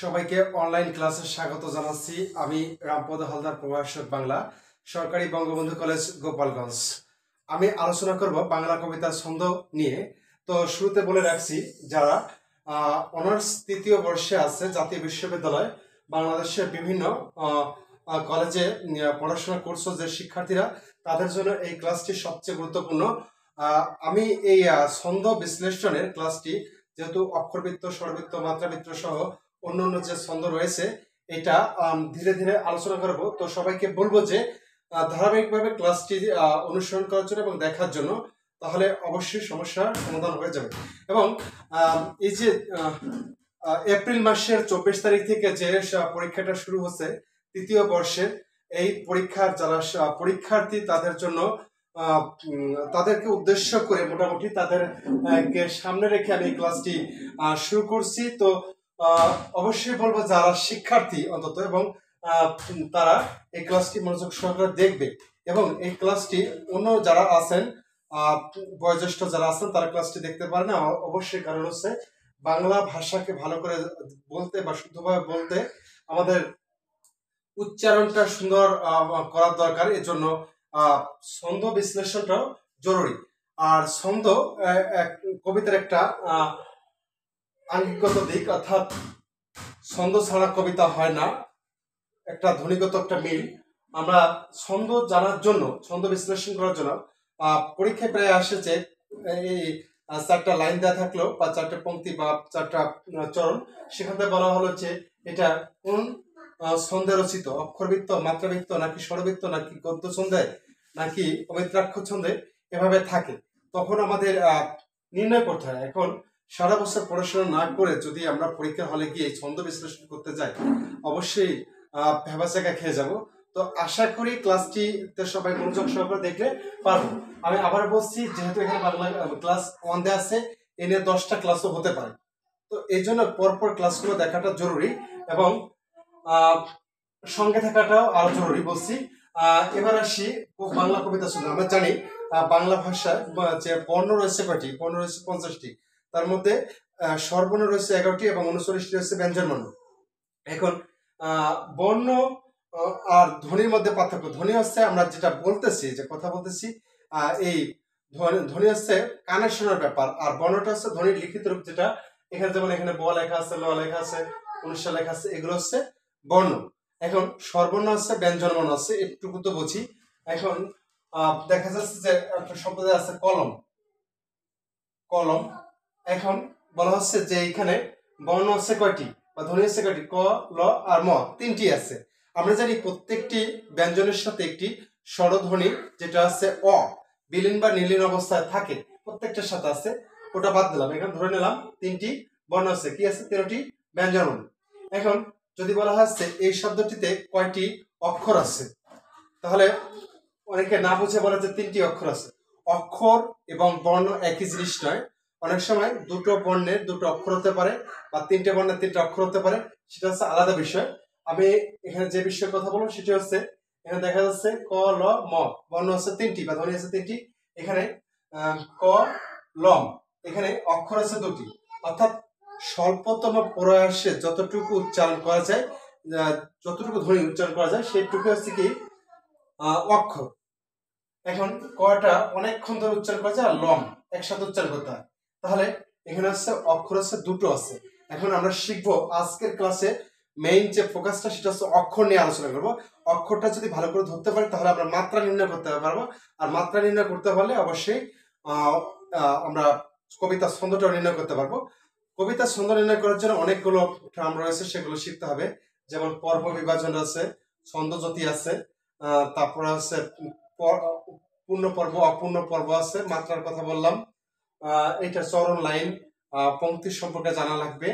সবাইকে অনলাইন ক্লাসে স্বাগত জানাচ্ছি। আমি রামপদ হালদার, প্রভাষক বাংলা, সরকারি বঙ্গবন্ধু কলেজ, গোপালগঞ্জ। আমি আলোচনা করব বাংলা কবিতা ছন্দ নিয়ে। তো শুরুতে বলে রাখছি, যারা অনার্স তৃতীয় বর্ষে আছে জাতীয় বিশ্ববিদ্যালয় বাংলাদেশের বিভিন্ন কলেজে পড়াশোনা করছো যে শিক্ষার্থীরা, তাদের জন্য এই ক্লাসটি সবচেয়ে গুরুত্বপূর্ণ। আমি এই ছন্দ বিশ্লেষণের ক্লাসটি, যেহেতু অক্ষরবৃত্ত, স্বরবৃত্ত, মাত্রাবৃত্ত সহ অন্যান্য যে ছন্দ রয়েছে, এটা ধীরে ধীরে আলোচনা করব। তো সবাইকে বলবো যে ধারাবাহিকভাবে ক্লাসটি অনুসরণ করার জন্য এবং দেখার জন্য, তাহলে অবশ্যই সমস্যার সমাধান হয়ে যাবে। এবং এই যে এপ্রিল মাসের 24 তারিখ থেকে যে পরীক্ষাটা শুরু হচ্ছে তৃতীয় বর্ষের, এই পরীক্ষার যারা পরীক্ষার্থী, তাদের জন্য তাদেরকে উদ্দেশ্য করে মোটামুটি তাদেরকে সামনে রেখে আমি এই ক্লাসটি শুরু করছি। তো অবশ্যই বলবো যারা শিক্ষার্থী অন্তত, এবং তারা এই ক্লাসটি মনোযোগ সহকারে দেখবে। এবং এই ক্লাসটি অন্য যারা আছেন, বয়োজ্যেষ্ঠ যারা আছেন, তারা ক্লাসটি দেখতে পারে না অবশ্যই। কারণ হচ্ছে বাংলা ভাষাকে ভালো করে বলতে বা শুদ্ধভাবে বলতে আমাদের উচ্চারণটা সুন্দর করার দরকার। এর জন্য ছন্দ বিশ্লেষণটাও জরুরি। আর ছন্দ কবিতার একটা আঙ্গিকগত দিক, অর্থাৎ ছন্দ ছাড়া কবিতা হয় না, একটা ধ্বনিগত একটা মিল। আমরা ছন্দ জানার জন্য, ছন্দ বিশ্লেষণ করার জন্য পরীক্ষায় প্রায় আসে যে এই 4টা লাইন দেওয়া থাকলো বা 4টে পংক্তি বা 4টা চরণ, সেখান থেকে বলা হলো যে এটা কোন ছন্দে রচিত, অক্ষরবৃত্ত, মাত্রাবৃত্ত, নাকি স্বরবৃত্ত, নাকি গদ্য ছন্দে, নাকি অমিত্রাক্ষর ছন্দে, এভাবে থাকে। তখন আমাদের নির্ণয় করতে হয়। এখন সারা বছর পড়াশোনা না করে যদি আমরা পরীক্ষার হলে গিয়ে ছন্দ বিশ্লেষণ করতে যাই, অবশ্যই ভেবাচাকা খেয়ে যাব। তো আশা করি ক্লাসটিতে সবাই মনোযোগ সহকারে দেখলে পারবো। আমি আবার বলছি, যেহেতু এখানে বাংলা ক্লাস 1 দেওয়া আছে, এ নিয়ে 10টা ক্লাসও হতে পারে। তো এই জন্য পরপর ক্লাসগুলো দেখাটা জরুরি, এবং সঙ্গে থাকাটাও আরো জরুরি বলছি। এবার আসি বাংলা কবিতা ছন্দ। আমরা জানি বাংলা ভাষায় যে বর্ণ রয়েছে কয়টি? বর্ণ রয়েছে 50টি। তার মধ্যে স্বরবর্ণ রয়েছে 11টি এবং 39টি রয়েছে ব্যঞ্জনবর্ণ। এখন বর্ণ আর ধ্বনির মধ্যে পার্থক্য। ধ্বনি হচ্ছে আমরা যেটা বলতেছি, যে কথা বলতেছি, এই ধ্বনি হচ্ছে কানে শোনার ব্যাপার। আর বর্ণটা হচ্ছে ধ্বনির লিখিত রূপ, যেটা এখানে যেমন এখানে ব লেখা আছে, ল লেখা আছে, অনুষ্ঠা লেখা আছে, এগুলো হচ্ছে বর্ণ। এখন স্বরবর্ণ আছে, ব্যঞ্জনবর্ণ আছে, একটুকু তো বুঝি। এখন দেখা যাচ্ছে যে একটা শব্দ আছে কলম, কলম। এখন বলা হচ্ছে যে এখানে বর্ণ আছে কয়টি বা ধ্বনি আছে কয়টি? ক, ল আর ম, 3টি আছে। আমরা জানি প্রত্যেকটি ব্যঞ্জনের সাথে একটি স্বরধ্বনি, যেটা আছে অ, বিলীন বা নীলীন অবস্থায় থাকে, প্রত্যেকটার সাথে আছে। ওটা বাদ দিলাম, এখানে ধরে নিলাম 3টি বর্ণ আছে। কি আছে? 13টি ব্যঞ্জন। এখন যদি বলা হচ্ছে এই শব্দটিতে কয়টি অক্ষর আছে, তাহলে অনেকে না বুঝে বলে যে 3টি অক্ষর আছে। অক্ষর এবং বর্ণ একই জিনিস নয়। অনেক সময় দুটো বর্ণের দুটো অক্ষর হতে পারে, বা 3টে বর্ণের 3টে অক্ষর হতে পারে, সেটা হচ্ছে আলাদা বিষয়। আমি এখানে যে বিষয়ে কথা বলবো সেটা হচ্ছে, এখানে দেখা যাচ্ছে ক, ল, ম, বর্ণ আছে 3টি বা ধ্বনি আছে 3টি। এখানে ক, ল, এখানে অক্ষর আছে 2টি। অর্থাৎ স্বল্পতম প্রয়াসে যতটুকু উচ্চারণ করা যায়, যতটুকু ধ্বনি উচ্চারণ করা যায়, সেইটুকু হচ্ছে কি অক্ষর। এখন কটা অনেকক্ষণ ধরে উচ্চারণ করা যায়, আর লম একসাথে উচ্চারণ করতে হয়। তাহলে এখানে হচ্ছে অক্ষর হচ্ছে 2টো আছে। এখন আমরা শিখবো আজকের ক্লাসে মেইন যে ফোকাসটা, সেটা হচ্ছে অক্ষর নিয়ে আলোচনা করবো। অক্ষরটা যদি ভালো করে ধরতে পারি, তাহলে আমরা মাত্রা নির্ণয় করতে পারবো। আর মাত্রা নির্ণয় করতে পারলে অবশ্যই আমরা কবিতা ছন্দটা নির্ণয় করতে পারবো। কবিতা ছন্দ নির্ণয় করার জন্য অনেকগুলো টার্ম রয়েছে, সেগুলো শিখতে হবে। যেমন পর্ব বিভাজন আছে, ছন্দজ্যোতি আছে, তারপরে আছে পূর্ণ পর্ব, অপূর্ণ পর্ব আছে, মাত্রার কথা বললাম। এটা চরণ, লাইন, পংক্তি সম্পর্কে জানা লাগবে,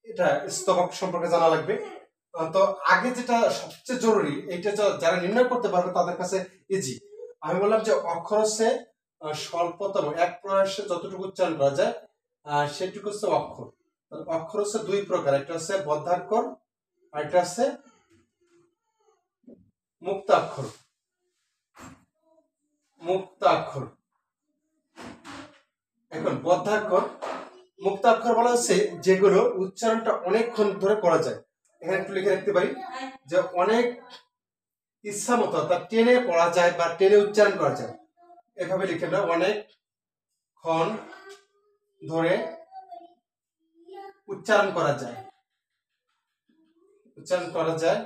এটা স্তবক সম্পর্কে জানা লাগবে। তো আগে যেটা সবচেয়ে জরুরি, এইটা যারা নির্ণয় করতে পারবে তাদের কাছে ইজি। আমি বললাম যে অক্ষর হচ্ছে স্বল্পতম, এক প্রয়াসে যতটুকু উচ্চারণ করা যায় সেটুকু হচ্ছে অক্ষর। অক্ষর হচ্ছে 2 প্রকার, একটা হচ্ছে বদ্ধাক্ষর আর একটা হচ্ছে মুক্তাক্ষর। মুক্তাক্ষর। এখন বদ্ধাক্ষর মুক্ত অক্ষর বলা হচ্ছে যেগুলো উচ্চারণটা অনেকক্ষণ ধরে করা যায়। এখানে একটু লিখে রাখতে পারি যে অনেক ইচ্ছা মতো অর্থাৎ টেনে পড়া যায় বা টেনে উচ্চারণ করা যায়। এভাবে লিখে আমরা অনেকক্ষণ ধরে উচ্চারণ করা যায়, উচ্চারণ করা যায়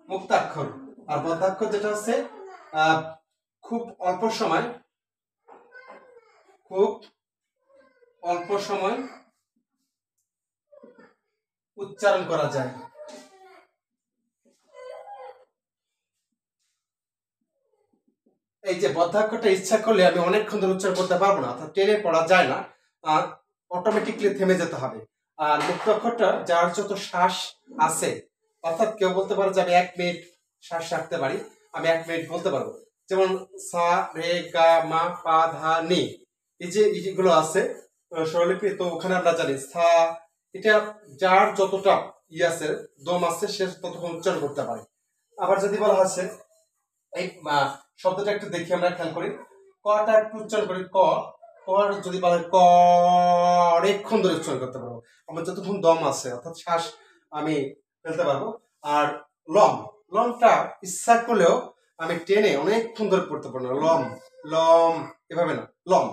মুক্তাক্ষর। আর বদ্ধাক্ষর যেটা হচ্ছে খুব অল্প সময়, খুব অল্প সময় উচ্চারণ করা যায়। এই যে বদ্ধাক্ষরটা ইচ্ছা করলে আমি অনেকক্ষণ ধরে উচ্চারণ করতে পারবো না, অর্থাৎ টেনে পড়া যায় না, আর অটোমেটিকলি থেমে যেতে হবে। আর মুক্তাক্ষরটা যার যত শ্বাস আছে, অর্থাৎ কেউ বলতে পারে যে আমি 1 মিনিট শ্বাস রাখতে পারি, আমি 1 মিনিট বলতে পারবো। যেমন সা রে গা মা পা ধা নি, এই যে এইগুলো আছে স্বরলিপি, তো ওখানে আমরা জানি সা, এটা যার যতটা আছে দম আছে সে ততক্ষণ উচ্চারণ করতে পারে। আবার যদি বলা হচ্ছে এই শব্দটা একটু দেখি, আমরা খেয়াল করি, কটা একটু উচ্চারণ করি, ক, যদি বলা হয় ক, অনেকক্ষণ ধরে উচ্চারণ করতে পারবো, আমার যতক্ষণ দম আছে অর্থাৎ শ্বাস আমি ফেলতে পারবো। আর লম, লমটা ইচ্ছা করলেও আমি টেনে অনেকক্ষণ ধরে পড়তে পারবো না, লম লম এভাবে না, লম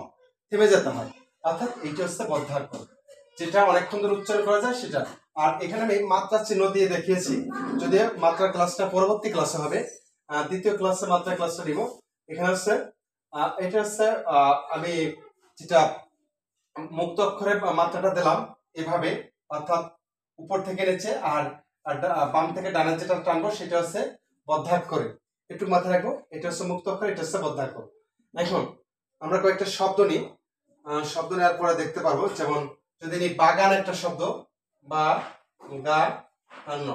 থেমে যেতে হয়। অর্থাৎ এইটা হচ্ছে বদ্ধাক্ষর, যেটা অনেকক্ষণ ধরে উচ্চারণ করা যায় সেটা। আর এখানে আমি মাত্রা চিহ্ন দিয়ে দেখিয়েছি, যদি মাত্রা ক্লাসটা পরবর্তী ক্লাসে হবে, দ্বিতীয় ক্লাসে মাত্রা ক্লাসটা নিব। এখানে হচ্ছে এটা হচ্ছে আমি যেটা মুক্ত অক্ষরে মাত্রাটা দিলাম এভাবে, অর্থাৎ উপর থেকে নিচে, আর বাম থেকে ডানে যেটা টানবো সেটা হচ্ছে বদ্ধাক্ষরে, একটু মাথায় রাখবো। এটা হচ্ছে মুক্ত অক্ষর, এটা হচ্ছে বদ্ধাক্ষর। এখন আমরা কয়েকটা শব্দ নিই, শব্দ নেওয়ার পরে দেখতে পারবো। যেমন যদি নিই বাগান একটা শব্দ, বা গা ন,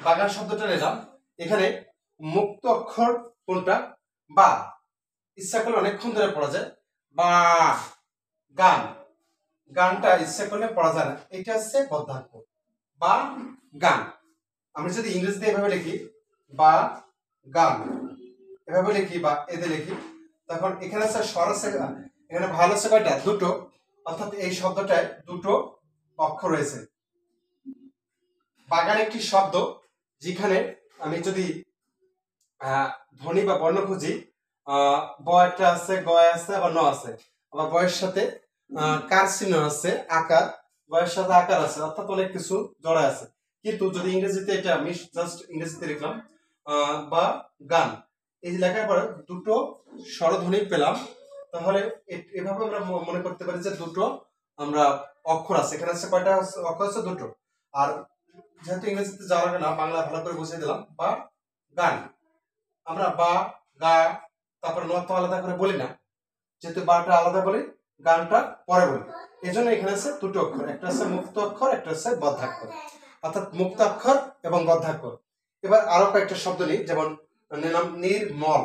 বাগান শব্দটা নিলাম। এখানে মুক্ত অক্ষর কোনটা? বা, ইচ্ছা করলে অনেকক্ষণ ধরে পড়া যায়, বা গান, গানটা ইচ্ছা করলে পড়া যায় না, এটা হচ্ছে বদ্ধাক্ষর বা গান। আমি যদি ইংরেজিতে এভাবে লিখি বা গান, এভাবে লিখি বা এতে লিখি, তখন এখানে আছে স্বর আছে, এখানে ভালো আছে কয়টা? দুটো, অর্থাৎ এই শব্দটায় দুটো অক্ষর রয়েছে। বাগান একটি শব্দ যেখানে আমি যদি ধ্বনি বা বর্ণ খুঁজি, ব একটা আছে, গ আছে, আবার ন আছে, আবার বয়ের সাথে কার চিহ্ন আছে, আকার, বয়ের সাথে আকার আছে, অর্থাৎ অনেক কিছু জড়া আছে। কিন্তু যদি ইংরেজিতে, এটা আমি জাস্ট ইংরেজিতে লিখলাম বা গান, এই যে লেখার পরে দুটো স্বরধ্বনি পেলাম, তাহলে এভাবে আমরা মনে করতে পারি যে দুটো আমরা অক্ষর আছে। এখানে আছে কয়টা অক্ষর আছে? দুটো। আর যেহেতু ইংরেজিতে যাওয়া লাগে না, বাংলা ভালো করে বুঝিয়ে দিলাম, বা গান। আমরা বা গা তারপর ন তো আলাদা করে বলি না, যেহেতু বাটা আলাদা বলি, গানটা পরে বলি, এই জন্য এখানে আছে দুটো অক্ষর, একটা আছে মুক্ত অক্ষর, একটা হচ্ছে বদ্ধাক্ষর, অর্থাৎ মুক্ত অক্ষর এবং বদ্ধাক্ষর। এবার আরো কয়েকটা শব্দ নিই, যেমন নিলাম নির্মল,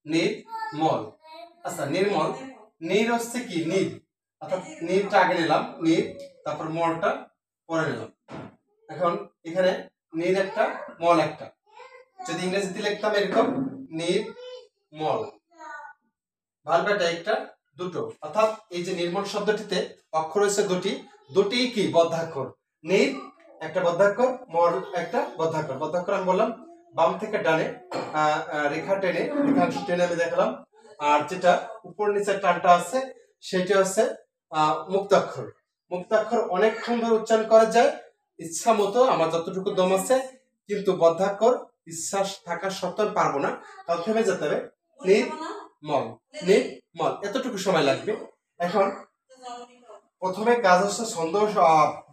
নির্মল। আচ্ছা, নির্মল, নির হচ্ছে কি? নীর, অর্থাৎ নীরটা আগে নিলাম, নীর, তারপর মলটা পরে নিলাম। এখন এখানে নীর একটা, মল একটা, যদি ইংরেজিতে লিখতাম এরকম নির্মল, ভার্বটা একটা, দুটো, অর্থাৎ এই যে নির্মল শব্দটিতে অক্ষর রয়েছে দুটি, দুটি কি? বদ্ধাক্ষর। নির একটা বদ্ধাক্ষর, মল একটা বদ্ধাক্ষর। বদ্ধাক্ষর আমি বললাম বাম থেকে ডানে রেখা টেনে, রেখাংশ টেনে আমি দেখালাম। আর যেটা উপর নিচে টানটা আছে সেটা হচ্ছে মুক্তাক্ষর। মুক্তাক্ষর অনেকক্ষণ ধরে উচ্চারণ করা যায় ইচ্ছা মতো, আমার যতটুকু দম আছে। কিন্তু বদ্ধাক্ষর ইচ্ছা থাকা সত্ত্বেও পারবো না, তাহলে থেমে যেতে হবে। নির্মল, নির্মল, এতটুকু সময় লাগবে। এখন প্রথমে কাজ হচ্ছে ছন্দ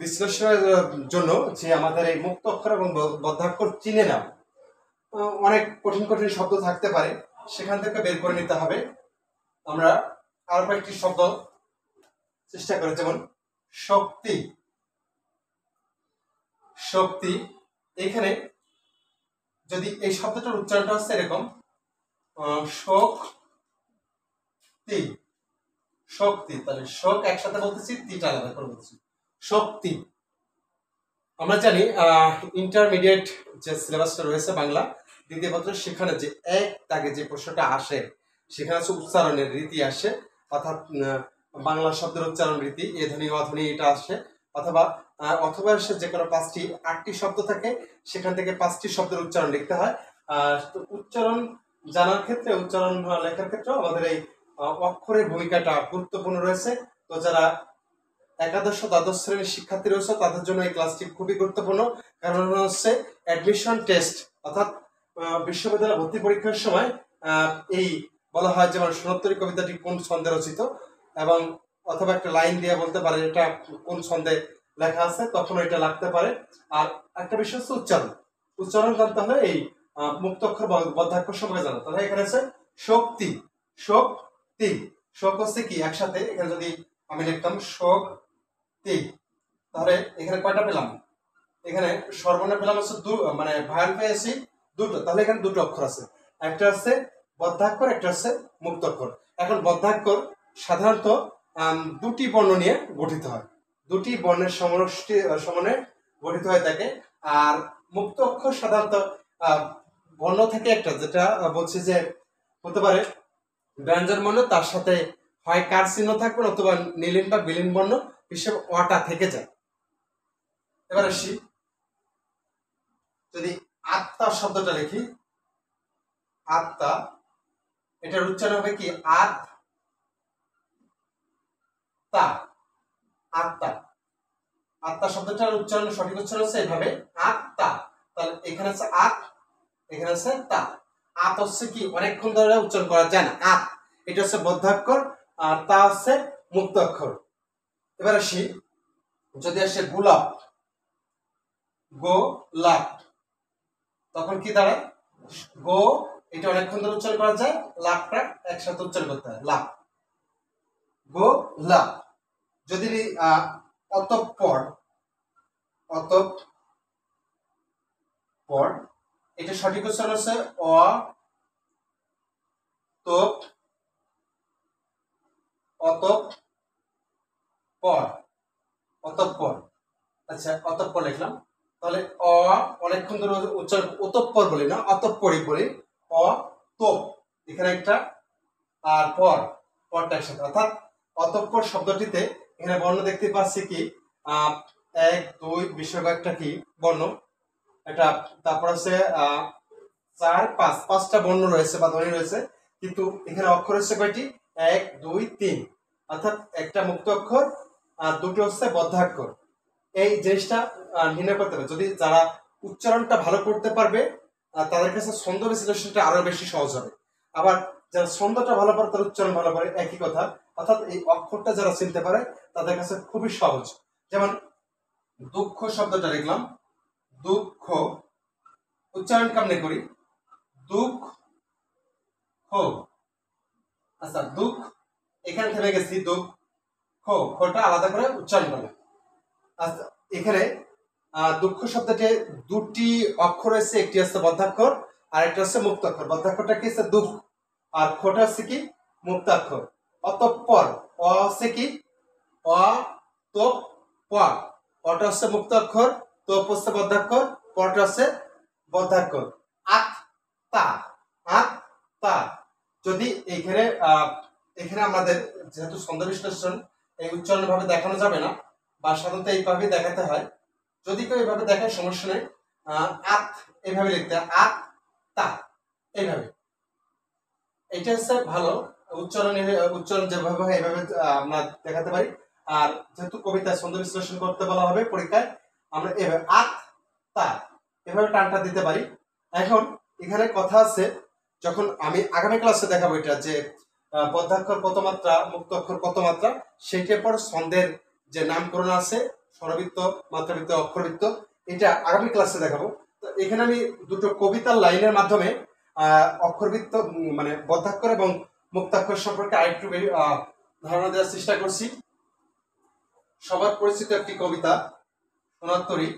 বিশ্লেষণের জন্য যে আমাদের এই মুক্ত অক্ষর এবং বদ্ধাক্ষর চিনে নাও। অনেক কঠিন কঠিন শব্দ থাকতে পারে, সেখান থেকে বের করে নিতে হবে। আমরা আরো কয়েকটি শব্দ চেষ্টা করি, যেমন শক্তি, শক্তি। এখানে যদি এই শব্দটার উচ্চারণটা হচ্ছে এরকম, শক্তি, শক্তি, তাহলে শোক একসাথে বলতেছি, তিনটা আলাদা করে বলতেছি, শক্তি। আমরা জানি ইন্টারমিডিয়েট যে সিলেবাসটা রয়েছে বাংলা দ্বিতীয় পত্র, সেখানে যে এক দাগে যে প্রশ্নটা আসে, সেখানে হচ্ছে উচ্চারণের রীতি আসে, অর্থাৎ বাংলা শব্দের উচ্চারণ রীতি এ ধ্বনি অধ্বনি এটা আসে, অথবা অথবা এসে যে কোনো 8টি শব্দ থাকে, সেখান থেকে 5টি শব্দের উচ্চারণ লিখতে হয়। তো উচ্চারণ জানার ক্ষেত্রে, উচ্চারণ লেখার ক্ষেত্রেও আমাদের এই অক্ষরের ভূমিকাটা গুরুত্বপূর্ণ রয়েছে। তো যারা একাদশ ও দ্বাদশ শ্রেণীর শিক্ষার্থী রয়েছে তাদের জন্য এই ক্লাসটি খুবই গুরুত্বপূর্ণ, কারণ হচ্ছে অ্যাডমিশন টেস্ট, অর্থাৎ বিশ্ববিদ্যালয় ভর্তি পরীক্ষার সময় এই বলা হয় যেমন সোনাত্তরী কবিতাটি কোন ছন্দে রচিত, এবং অথবা একটা লাইন দিয়ে বলতে পারে এটা কোন ছন্দে লেখা আছে, তখন এটা লাগতে পারে। আর একটা বিষয় হচ্ছে উচ্চারণ, উচ্চারণ জানতে হলে এই মুক্ত অক্ষর বদ্ধাক্ষর সম্পর্কে জানা। তাহলে এখানে আছে শক্তি, শক্তি, শোক হচ্ছে কি একসাথে, এখানে যদি আমি লিখতাম শক্তি, তাহলে এখানে কয়টা পেলাম, এখানে সর্বর্ণ পেলাম হচ্ছে মানে ভায়াল পেয়েছি দুটো, তাহলে এখানে দুটো অক্ষর আছে, একটা হচ্ছে বদ্ধাক্ষর, একটা হচ্ছে মুক্ত অক্ষর। এখন বদ্ধাক্ষর সাধারণত দুটি বর্ণ নিয়ে গঠিত হয়, দুটি বর্ণের সমষ্টি সমন্বয়ে গঠিত হয়ে থাকে। আর মুক্ত অক্ষর সাধারণত বর্ণ থেকে একটা, যেটা বলছি যে হতে পারে ব্যঞ্জন বর্ণ, তার সাথে হয় কার চিহ্ন থাকবে অথবা নীলিন বা বিলীন বর্ণ হিসেবে অটা থেকে যায়। এবার আসি, যদি আত্মা শব্দটা লিখি, আত্মা, এটার উচ্চারণ হবে কি আত্মা, আত্মা, আত্মা শব্দটার উচ্চারণ, সঠিক উচ্চারণ হচ্ছে এইভাবে আত্মা। তাহলে এখানে আছে আত, এখানে আছে তা। আত হচ্ছে কি অনেকক্ষণ ধরে উচ্চারণ করা যায় না, আত, এটা হচ্ছে বদ্ধাক্ষর, আর তা হচ্ছে মুক্ত অক্ষর। এবার আসি, যদি আসে গোলাপ, গোলাপ, তখন কি দাঁড়ায় গো, এটা অনেকক্ষণ ধরে উচ্চারণ করা যায়, লাভটা একসাথে উচ্চারণ করতে হয়, লাভ, গোলাপ। যদি অতঃপর, অতঃপর, এটা সঠিক উচ্চারণ হচ্ছে অ তোপ, অতঃপর, অতঃপর। আচ্ছা, অতঃপর লিখলাম, তাহলে অ অনেকক্ষণ ধরে উচ্চারণ, অতঃপর বলি না, অতঃপরই বলি, অ তোপ, এখানে একটা, আর পর, পরটা একসাথে, অর্থাৎ অতঃপর শব্দটিতে এখানে বর্ণ দেখতে পাচ্ছি কি 1 2 বিসর্গ একটা কি বর্ণ, একটা, তারপর আছে 4 5, 5টা বর্ণ রয়েছে বা ধ্বনি রয়েছে, কিন্তু এখানে অক্ষর হচ্ছে কয়টি 1 2 3, অর্থাৎ একটা মুক্ত অক্ষর আর দুটো হচ্ছে বদ্ধাক্ষর। এই জিনিসটা নির্ণয় করতে হবে, যদি যারা উচ্চারণটা ভালো করতে পারবে তাদের কাছে ছন্দ বিশ্লেষণটা আরো বেশি সহজ হবে। আবার যারা ছন্দটা ভালো পারে তার উচ্চারণ ভালো পারে, একই কথা, অর্থাৎ এই অক্ষরটা যারা চিনতে পারে তাদের কাছে খুবই সহজ। যেমন দুঃখ শব্দটা লিখলাম, দুঃখ, উচ্চারণ কেমনে করি, দুঃখ, আচ্ছা দুঃখ, এখানে থেমে গেছি, দুঃখ, খোটা আলাদা করে উচ্চারণ করলাম। আচ্ছা, এখানে দুঃখ শব্দটি দুটি অক্ষর রয়েছে, একটি হচ্ছে বদ্ধাক্ষর আর একটা হচ্ছে মুক্তাক্ষর। বদ্ধাক্ষরটা কি হচ্ছে দুঃখ, আর খোটা হচ্ছে কি মুক্তাক্ষর। অতঃপর, অ হচ্ছে কি অ তোপ পর, অটা হচ্ছে মুক্তাক্ষর, তোপ হচ্ছে বদ্ধাক্ষর, পরটা হচ্ছে বদ্ধাক্ষর। আত তা, আত তা। যদি এখানে এখানে আমাদের যেহেতু ছন্দ বিশ্লেষণ, এই উচ্চারণ ভাবে দেখানো যাবে না, বা সাধারণত এইভাবে দেখাতে হয়, যদি কেউ এইভাবে দেখায় সমস্যা নেই, আত এইভাবে লিখতে হয়, আত তা, এইভাবে, এটা হচ্ছে ভালো উচ্চারণ। উচ্চারণ যেভাবে হয় এইভাবে আমরা দেখাতে পারি। আর যেহেতু কবিতায় ছন্দ বিশ্লেষণ করতে বলা হবে পরীক্ষায়, আমরা এভাবে আত তা এভাবে টানটা দিতে পারি। এখন এখানে কথা আছে, যখন আমি আগামী ক্লাসে দেখাবো এটা যে বদ্ধাক্ষর কত মাত্রা, মুক্ত অক্ষর কত মাত্রা, সেইটার পর ছন্দের যে নামকরণ আছে, স্বরবৃত্ত, মাত্রাবৃত্ত, অক্ষরবৃত্ত, এটা আগামী ক্লাসে দেখাবো। তো এখানে আমি দুটো কবিতার লাইনের মাধ্যমে অক্ষরবৃত্ত মানে বদ্ধাক্ষর এবং মুক্তাক্ষর সম্পর্কে আরেকটু ধারণা দেওয়ার চেষ্টা করছি। সবার পরিচিত একটি কবিতা সোনাত্তরী,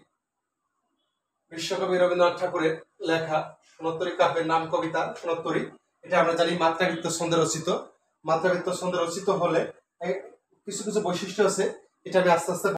বিশ্বকবি রবীন্দ্রনাথ ঠাকুরের লেখা সোনাত্তরী কাব্যের নাম কবিতা সোনাত্তরী। এটা আমরা জানি মাত্রাবৃত্ত ছন্দে রচিত। মাত্রাবৃত্ত ছন্দে রচিত হলে কিছু কিছু বৈশিষ্ট্য আছে, এটা আমি আস্তে আস্তে